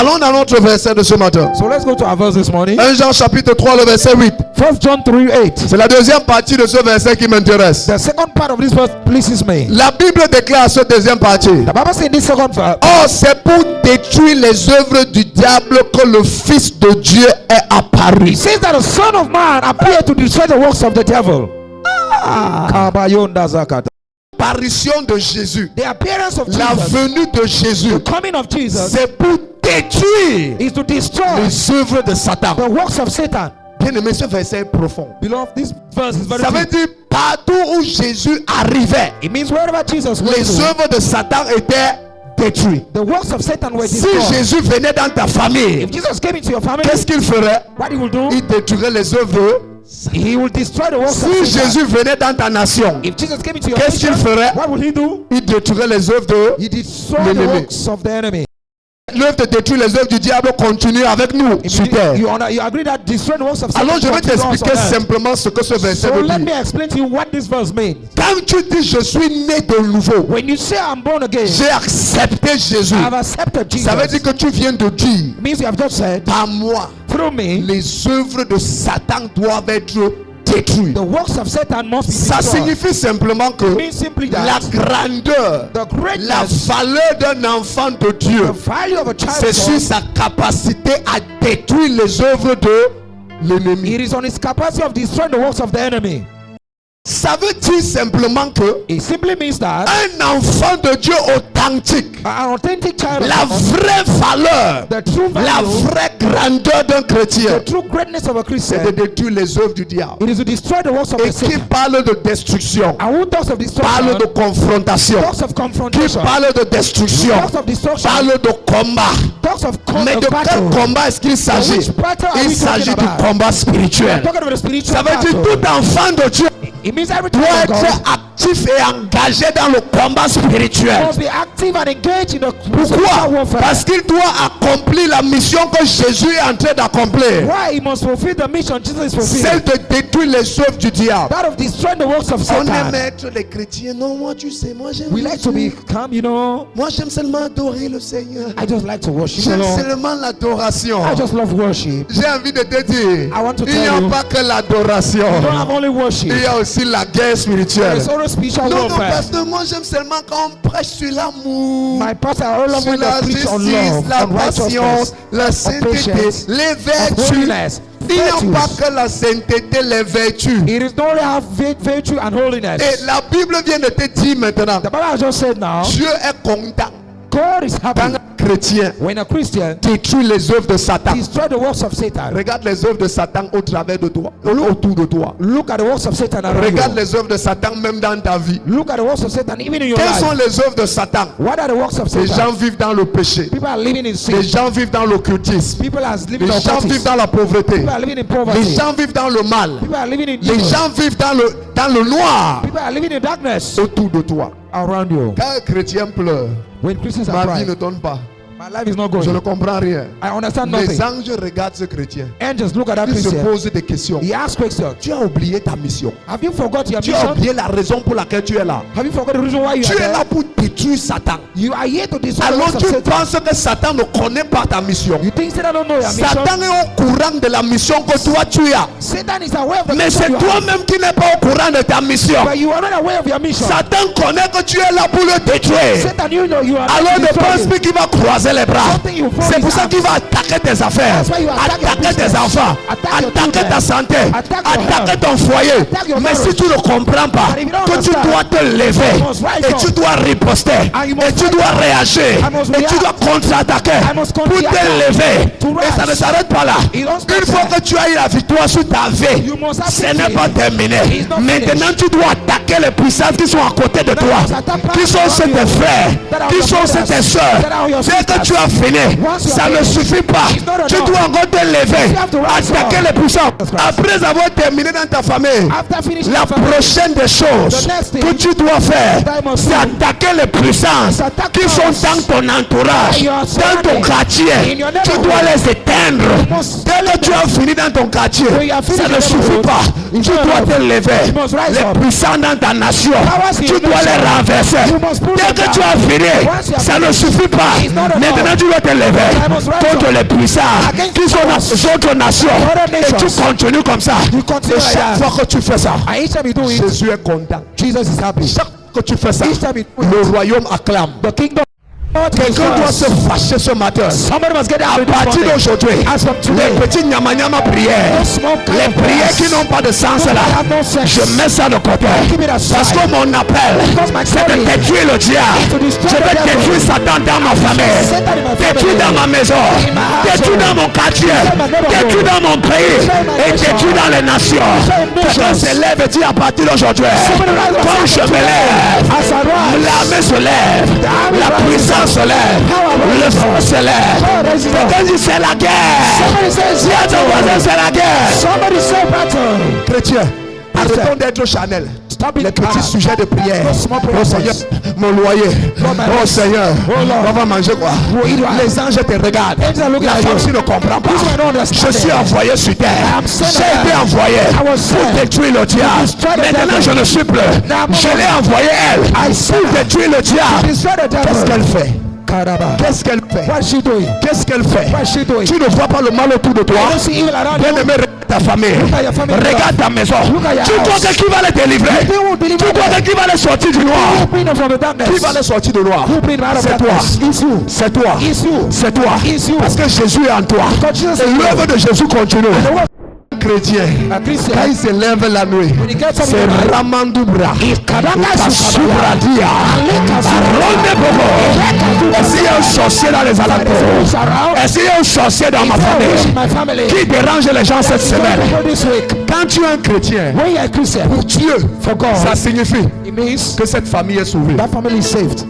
Allons dans notre verset de ce matin. So let's go to our verse this morning. 1 Jean chapitre 3, le verset 8. 1 John 3:8. C'est la deuxième partie de ce verset qui m'intéresse. The second part of this verse pleases me. La Bible déclare cette deuxième partie. The Bible says in this second verse, Or, c'est pour détruire les œuvres du diable que le Fils de Dieu est apparu. it says that the Son of Man appeared to destroy the works of the devil. Kabayonda zakata. L'apparition de Jésus, The appearance of la Jesus, venue de Jésus, the coming of Jesus, c'est pour détruire is to destroy les œuvres de Satan. the works of Satan. Bien aimé, ce verset est profond. Beloved, this verse is very Ça veut deep. dire partout où Jésus arrivait, It means wherever Jesus went les to, œuvres de Satan étaient détruites. the works of Satan were Si destroyed. Jésus venait dans ta famille, If Jesus came into your family, qu'est-ce qu'il ferait? what he will do? Il détruirait les œuvres. He will destroy the works Si of Satan. Jésus venait dans ta nation, If Jesus came into your qu'est-ce qu'il nation, ferait? what will he do? Il détruirait les œuvres de He destroy the l'ennemi. works of the enemy. L'œuvre de détruire les œuvres du diable continue avec nous If sur terre. you agree that destroying the works of Satan Alors je vais continues on t'expliquer earth. simplement ce que ce verset So veut let me dire. explain to you what this verse means. Quand tu dis je suis né de nouveau, When you say I'm born again, j'ai accepté Jésus, I have accepted Jesus. ça veut dire que tu viens de dire, It means you have just said, par moi, through me, les œuvres de Satan doivent être détruites. the works of Satan must be Ça destroyed. signifie simplement que It means simply la that grandeur, the la greatness, valeur d'un enfant de Dieu, the value of a c'est child sur of sa capacité à détruire les œuvres de God, l'ennemi. it is on his capacity of destroying the works of the enemy. Ça veut dire simplement que It simply means that un enfant de Dieu authentique, an authentic child la of God, vraie valeur, the true la value, vraie grandeur d'un chrétien, the true greatness of a c'est de Christian, détruire les œuvres du diable. it is to destroy the works of Et the qui Satan. parle de destruction, And who talks of parle destruction, de confrontation, talks of qui confrontation, parle de destruction, talks of destruction, parle de combat. talks of Mais de quel battle. combat est-ce qu'il s'agit? Which battle are Il we talking s'agit du about? combat We are spirituel. talking about the spiritual Ça veut dire battle. tout enfant de Dieu It means every doit child of être God actif et engagé dans le combat spirituel. must be active and engaged in the Pourquoi? spiritual warfare. Parce qu'il doit accomplir la mission que Jésus est en train d'accomplir. Why he must fulfill the mission Jesus is Celle fulfilling, de détruire les œuvres du diable. that of destroying the works of On aime Satan. être les chrétiens. Non, moi tu sais, moi j'aime We like to be Jésus. calm, you know. Moi j'aime seulement adorer le Seigneur. I just like to worship J'aime alone. seulement l'adoration. I just love worship. J'ai envie de te dire, I want to il n'y tell a you, pas que l'adoration. you don't have only worship. Il y a aussi la guerre spirituelle. There's also spiritual Non, non, warfare. parce que moi j'aime seulement quand on prêche sur l'amour, My pastor, I love sur when la they preach on justice, love, la on patience, righteousness, la on sainteté, patience, les of vertus. holiness, Il n'y a pas virtues. que la sainteté, les vertus. It is not only have virtue and holiness. Et la Bible vient de te dire maintenant, The Bible has just said now, Dieu est content God is quand happy un chrétien when a Christian détruit les œuvres de Satan. destroy the works of Satan. Regarde les œuvres de Satan au travers de toi, autour de toi. Look at the works of Satan around Regarde you. les œuvres de Satan même dans ta vie. Look at the works of Satan even in your Quelles sont life. les œuvres de Satan? What are the works of Les gens Satan? vivent dans le péché. People are living in sin. Les gens vivent dans l'occultisme. People are living Les in gens vivent occultism. dans la pauvreté. People are living in Les poverty. gens vivent dans le mal. People are living in Les evil. gens vivent dans le noir People are living in darkness autour de toi. around you. Quand un chrétien pleure, When Christians ma are vie ne crying, donne pas. my life is not Je ne going. comprends rien. I understand Les nothing. anges regardent ce chrétien. Angels look at that Ils se Christian. posent des questions. He asks questions. Tu as oublié ta mission. Have you forgot your Tu as mission? oublié la raison pour laquelle tu es là. Have you forgot the reason why you Tu are es là there? pour détruire Satan. You are here to destroy the Alors works of tu Satan. penses que Satan ne connaît pas ta mission. You think Satan don't know your mission? Satan est au courant de la mission que toi tu as. Satan is aware of the Mais mission c'est you have. toi-même qui n'es pas au courant de ta mission. But you are not aware of your mission. Satan connaît que tu es là pour le détruire. Satan, you know you are Alors not ne pense destroying. plus qu'il va croiser les bras. Something you fall C'est pour his ça hands. qu'il va attaquer tes affaires, That's why you attack your attaquer tes business. enfants, Attack your attaquer children. ta santé, Attack your attaquer health. ton foyer. Attack your Mais si marriage. tu ne comprends pas But if you don't que tu understand, dois te lever you must rise et up. tu dois riposter And you et must tu rise dois up. réagir I must et tu react. dois contre-attaquer I must pour contre-attack. te lever. To Et ça ne rise. s'arrête pas là. It don't stop Une fois there. que tu as eu la victoire sur ta vie, You must have ce victory. n'est pas terminé. It's not Maintenant finished. tu dois attaquer les puissances qui sont à côté de toi, must attack qui sont power ceux around tes you. frères, That are qui your sont ceux brothers. tes soeurs. That are your Dès que sisters. tu as fini, Once you ça are ne finished, suffit pas. it's not Tu enough. dois encore te lever, You have to rise attaquer up. les puissants. That's right. Après avoir terminé dans ta famille, After finish La your family. prochaine des choses The next thing que tu dois faire, that I must c'est do attaquer les puissances attack qui sont powers dans ton entourage, that you are dans ton surrounded quartier. in your Tu neighborhood. dois les éteindre. You must Dès que tu as fini dans ton quartier, When you have finished ça ne your suffit neighborhood, pas. it's Tu not dois enough. te lever. You must rise Les up. puissants dans ta nation, Powers in tu your dois les nation. renverser. You must pull Dès them que tu down. as fini, Once you have ça ne finished, suffit pas. it's not enough. Maintenant, tu dois te lever I must rise contre up les puissants against qui sont dans powers. d'autres nations. Other Et tu nations. continues comme ça. You continue Et like chaque that. fois que tu fais ça, And each time you do it, Jésus est content. Jesus is happy. Chaque fois que tu fais ça, Each time you do it, le royaume acclame. the kingdom. Quelqu'un doit se fâcher ce matin. Somebody must get À out partir d'aujourd'hui, As from today, les petits nyama prières, no small kind les of prières prayers qui n'ont pas de sens là, have no sense. je mets ça de côté. Keep it aside. Parce que mon appel, Because my c'est de calling détruire le diable. to destroy Je the vais devil. détruire Satan dans ma famille, Satan in my détruire family. dans ma maison, In my household. détruire dans mon quartier, Destroy my neighborhood. détruire dans mon pays Destroy my et nation. détruire dans les nations. Destroy Quelqu'un nations. se lève et dit à partir d'aujourd'hui, Somebody rise up. quand je me lève, As I rise, l'armée se lève, army la rises puissance se lève, le feu se lève. God raises up. Quelqu'un dit c'est la guerre. Somebody says, Dis à ton voisin c'est la guerre. somebody say battle. Chrétien, arrêtons d'être Chanel. Stop it. Les petits sujets de prière. No small Oh Seigneur, prayers. mon loyer. Lord, my Oh rent. Seigneur, Oh Lord. on va manger quoi? We'll eat what? Les anges te regardent. Angels are looking La at femme you. qui ne comprend pas. This one don't understand Je suis it. envoyé sur terre. am sent J'ai été out. envoyé I was pour sent détruire le diable. destroy the Maintenant devil. je ne suis plus. Now I'm Je not- l'ai envoyé elle I sent pour her. détruire le diable. Destroy the devil. Qu'est-ce qu'elle fait? Karaba. Qu'est-ce qu'elle fait? What is she doing? Qu'est-ce qu'elle fait? What is she doing? Tu ne vois pas le mal autour de toi? I don't see evil around Bien you. aimé, regarde ta famille. Look at your family. Regarde ta maison. Look at your Tu crois house. que qui va les délivrer? They will deliver Tu crois them. que qui va les sortir du noir? Who bring them from the darkness? Qui va les sortir du noir? Who bring them out of C'est toi. darkness? It's you. C'est toi. It's you. C'est toi. It's you. Parce que Jésus est en toi. Because Jesus Et is l'œuvre de Jésus continue. The word Chrétien, a Christian. quand il se lève la nuit, When he gets up in c'est the night, Ramandubra. Kadaka Subradia. Ronde Bobo. Est-ce qu'il y a un sorcier dans les alentours? Est-ce qu'il y a un sorcier dans ma famille my family. qui dérange les gens cette semaine? This week. Quand tu es un chrétien, When you're a Christian, pour Dieu, for God, ça signifie it means que cette famille est sauvée. that family is saved.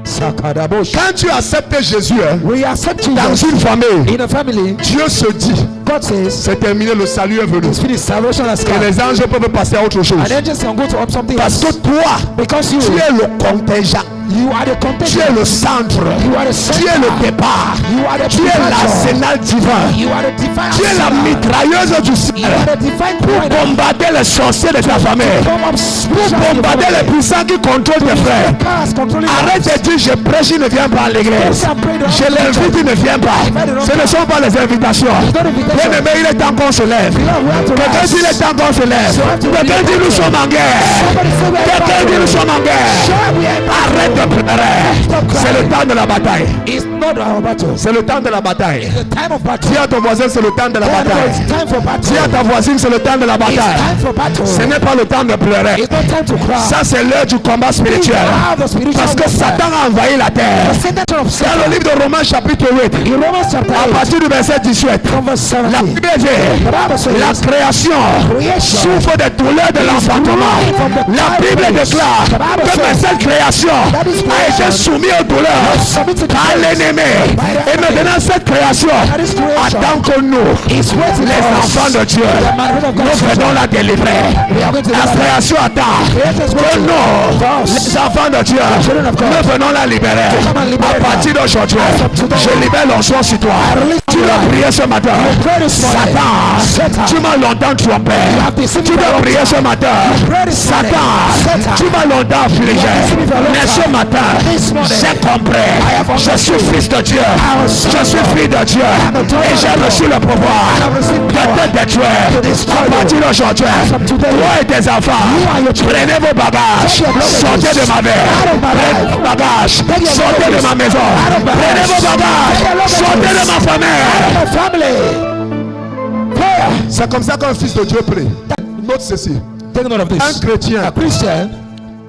Sakadabosh. Quand tu acceptes Jésus When you accept dans Jesus une famille, in a family, Dieu se dit, God says, c'est terminé, le salut est venu. it's finished, salvation has Et come. les anges peuvent passer à autre chose. And angels can go to something Parce else. que toi, Because you tu es le contingent. You are the Tu contagion. es le centre. You are the Tu es center. le départ. You are the Tu es departure. l'arsenal divin. You are the divine. Tu es la arsenal. mitrailleuse du You ciel. are the divine Pour point. bombarder les sorciers de ta famille. Come up Pour spiritually. bombarder les puissants qui contrôlent tes frères. Powers controlling Arrête de dire je prêche, il ne vient pas à l'église. Je l'invite, il ne vient pas. Ce ne sont pas les invitations. Bien aimé, il est temps qu'on se lève. Quelqu'un dit il est temps qu'on se lève. Quelqu'un dit nous sommes en guerre. Quelqu'un dit nous sommes en guerre. Arrête de pleurer. C'est le temps de la bataille. It's not our battle. C'est le temps de la bataille. The time of battle. Dis à ton voisin, c'est le temps de la It's bataille. time for Dis à battle. ta voisine, c'est le temps de la It's bataille. time for battle. Ce n'est pas le temps de pleurer. It's not time to cry. Ça, c'est l'heure du combat It's spirituel. the spiritual Parce que warfare. Satan a envahi la terre. The center of Dans Satan. le livre de Romains chapitre 8, In Romans chapter à 8, partir du verset 18, from verse la 17. Bible dit, la création souffre des douleurs de l'enfantement. La Bible déclare que cette création a été soumise aux douleurs par l'ennemi. Et maintenant cette création attend que nous, les enfants de Dieu, nous venons la délivrer. La création attend que nous, les enfants de Dieu, nous venons la libérer. À partir d'aujourd'hui, je libère l'onction sur toi. Tu dois prier ce matin. Satan, tu m'as longtemps trompé. Tu dois prier ce matin. Satan, tu m'as longtemps affligé. Mais ce matin, j'ai compris. Je suis fils de Dieu. Je suis fils de Dieu. Et j'ai reçu le pouvoir de te détruire. À partir d'aujourd'hui, toi et tes enfants, prenez vos bagages. Sortez de ma vie. Prenez vos bagages. Sortez de ma maison. Prenez vos bagages. Sortez de ma famille. C'est comme ça qu'un fils de Dieu prie. Note ceci. Take note of Un this. chrétien A Christian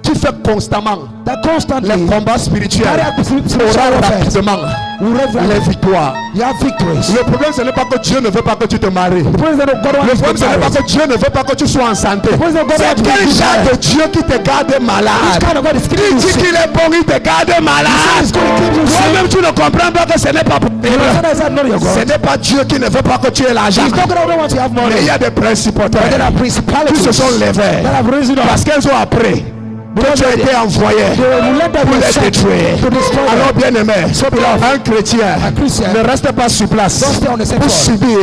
qui fait constamment that les constantly combats spirituels carry out spiritual aura warfare rapidement les victoires. You have victories. Le problème, ce n'est pas que Dieu ne veut pas que tu te maries. The problem is that God Le wants problème, you ce to n'est pas marry. que Dieu ne veut pas que tu sois en santé. Because God C'est wants you to quel be genre married. de Dieu qui te garde malade? Which kind of God is Il keeping you dit sick? qu'il est bon, il te garde malade. He's going to keep you sick. Toi-même, tu ne comprends pas que ce n'est pas pour You understand that it's not your Ce God. n'est pas Dieu qui ne veut pas que tu aies l'argent. He's not going to want you to have Mais money. il y a des principautés But there are qui principalities se sont levés that have risen up. parce qu'elles ont appris que tu as été envoyé They will let them pour be les sent détruire. to destroy them. Alors, bien aimé, beloved, un chrétien a Christian ne reste pas sur place don't stay on the same pour floor. subir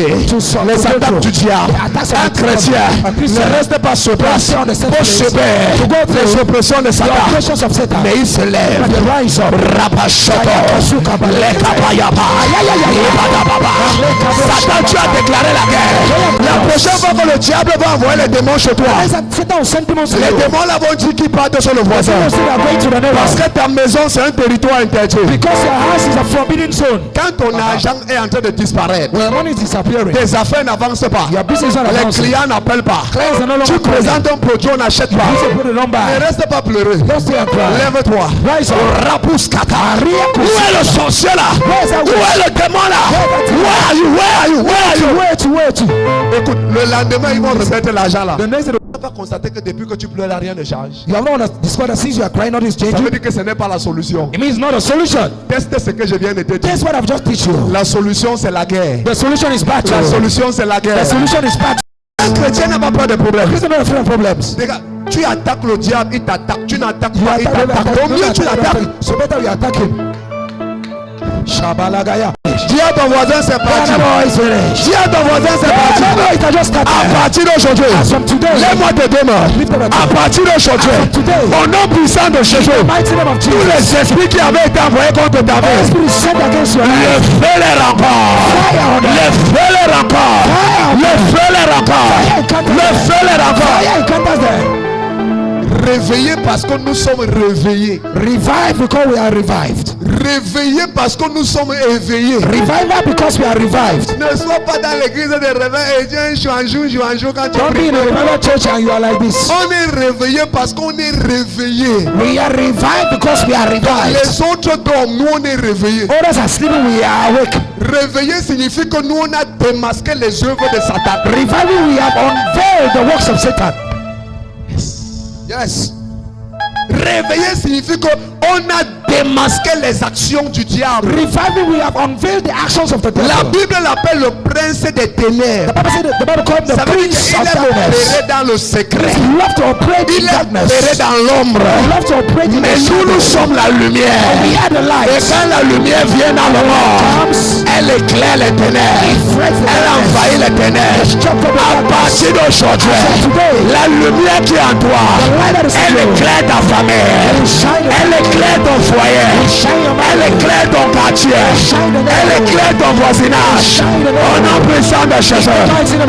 les go attaques through du diable. the attacks of Un the devil. chrétien A Christian ne reste pas sur place stay on the same pour place subir to go through les oppressions de the Satan. oppressions of Satan. Mais il se lève. But they rise up. Rapachoto, les kapayaba, ibadababa. Satan, tu as déclaré la guerre. La prochaine fois que le diable va envoyer les démons chez toi, Satan will send demons to les you. démons là vont dire qu'ils partent sur le voisin. They are going to the Parce neighbor. que ta maison c'est un territoire interdit. Because your house is a forbidden zone. Quand ton argent est en train de disparaître, When money is disappearing, tes affaires n'avancent pas, your business is not les advancing. clients n'appellent pas, Clients are no tu longer calling. présentes un produit, on n'achète pas. You put it on Ne by. reste pas pleurer. Don't stay and cry. Lève-toi. Rise up. Rapouskata. Où est le sorcier là? Où est le démon là? Where are you? Where are you? Where are you? Where to? Écoute, le lendemain ils vont remettre l'argent là. The next day, Tu vas constater que depuis que tu pleures là, rien ne change. you have not discovered that since you are crying, nothing is Ça veut changing. dire que ce n'est pas la solution. It means it's not a solution. Teste ce que je viens de te dire. That's what I've just teach you. La solution c'est la guerre. The solution is battle. La solution c'est la guerre. The solution is battle. Un chrétien n'a pas peur de problèmes. Christians don't have problems. Regarde, tu attaques le diable, il t'attaque. Tu n'attaques You pas, il attack, t'attaque. Au mieux tu l'attaques. so better you attack him. Shabalagaya. Dis à ton voisin c'est parti. Dis à ton voisin c'est parti. It has just started. À partir d'aujourd'hui, As from today, lève-moi tes deux mains. lift up your À partir d'aujourd'hui, As from today, au nom puissant de Jésus, mighty name of tous Jesus. les esprits qui avaient été envoyés contre ta The vie, spirit sent against your life. le feu les rencontre. Fire on them. Le feu les rencontre. Le feu les rencontre. Le feu les rencontre. Fire encounters them. Réveillés parce que nous sommes réveillés. Revive because we are revived. Réveillés parce que nous sommes éveillés. Revival because we are revived. Ne sois pas dans l'église de réveil et dis un jour quand tu Don't be pries. in a revival church and you are like this. On est réveillé parce qu'on est réveillé. We are revived because we are revived. Les autres dorment, nous on est réveillés. Others are sleeping, we are awake. Réveillé signifie que nous on a démasqué les œuvres de Satan. Reviving, we have unveiled the works of Satan. Yes. Réveillé signifie que on a démasqué les actions du diable. Reviving, we have unveiled the actions of the devil. La Bible l'appelle le prince des ténèbres. The Bible called him the Ça veut dire prince qu'il of est darkness. opéré dans le secret. He love to operate Il in est darkness. opéré dans l'ombre. He love to operate in Mais the nous, nous shadow. sommes la lumière. We are the Et light. quand la lumière vient dans le monde, elle éclaire les ténèbres. Elle envahit les ténèbres. À partir d'aujourd'hui, la lumière qui est en toi, elle éclaire ta famille. Elle éclaire ton foyer. Elle éclaire ton quartier. Elle éclaire ton voisinage. Au nom puissant de Jésus.